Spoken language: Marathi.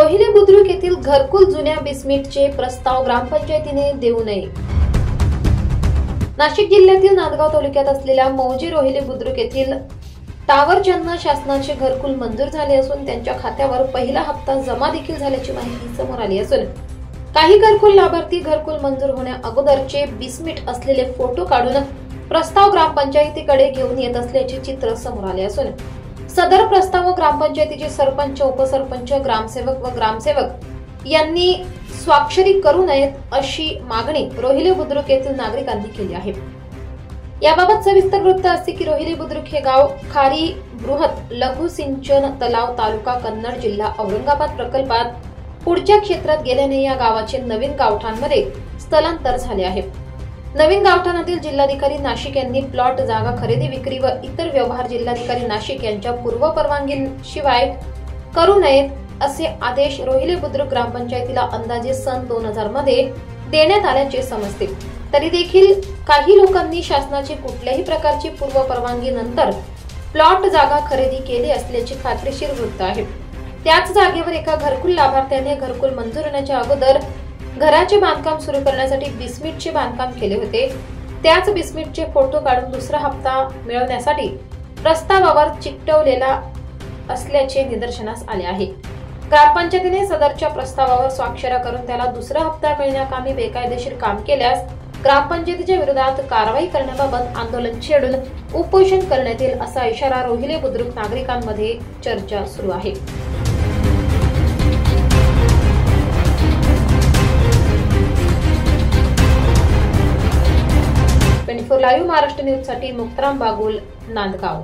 रोहिले बुद्रुक येथील घरकुल जुन्या बेसमेंटचे प्रस्ताव ग्रामपंचायतीने देऊ नये। नाशिक जिल्ह्यातील नांदगाव तालुक्यात असलेल्या मौजे रोहिले बुद्रुक येथील टावर ज्यांना शासनाचे घरकुल मंजूर झाले असून त्यांच्या खात्यावर पहिला हप्ता जमा देखील झाल्याची माहिती समोर आली असून काही घरकुल लाभार्थी घरकुल मंजूर होण्या अगोदरचे बेसमेंट असलेले फोटो काढून प्रस्ताव ग्रामपंचायतीकडे घेऊन येत असल्याचे चित्र समोर आले असून सदर प्रस्ताव ग्रामपंचायतीचे सरपंच, उपसरपंच, ग्रामसेवक व ग्रामसेवक यांनी स्वाक्षरी करू नयेत अशी मागणी रोहिले बुद्रुक येथील नागरिकांनी केली आहे। याबाबत सविस्तर वृत्त असे की रोहिले बुद्रुक हे गाव खारी बृहत लघु सिंचन तलाव तालुका कन्नड जिल्हा औरंगाबाद प्रकल्पात पुढच्या क्षेत्रात गेल्याने या गावाचे नवीन गावठाणमध्ये स्थलांतर झाले आहे। नवीन गावठाणातील जिल्हाधिकारी नाशिक यांनी प्लॉट, जागा खरेदी विक्री व इतर व्यवहार जिल्हाधिकारी नाशिक यांच्या पूर्व परवानगीशिवाय करू नयेत असे आदेश रोहिले बुद्रुक ग्रामपंचायतीला अंदाजे सन 2000 मध्ये देण्यात आल्याचे समजते। तरी देखील काही लोकांनी शासनाची कुठल्याही प्रकारची पूर्व परवानगी नंतर प्लॉट, जागा खरेदी केली असल्याची खात्रीशीर वृत्त आहे। त्याच जागेवर एका घरकुल लाभार्थ्याने घरकुल मंजूर होण्याच्या अगोदर घराचे बांधकाम सुरू करण्यासाठी बेसमेंटचे बांधकाम केले होते। त्याच बेसमेंटचे फोटो काढून दुसरा हप्ता मिळवण्यासाठी प्रस्तावावर चिकटवलेला असल्याचे निदर्शनास आले आहे। ग्रामपंचायतीने सदरच्या प्रस्तावावर स्वाक्षऱ्या करून त्याला दुसरा हप्ता मिळण्याकामी बेकायदेशीर काम केल्यास ग्रामपंचायतीच्या विरोधात कारवाई करण्याबाबत आंदोलन छेडून उपोषण करण्यात येईल असा इशारा रोहिले बुद्रुक नागरिकांमध्ये चर्चा सुरू आहे। 24 लाईव्ह महाराष्ट्र न्यूज साठी मुक्ताराम बागुल, नांदगाव।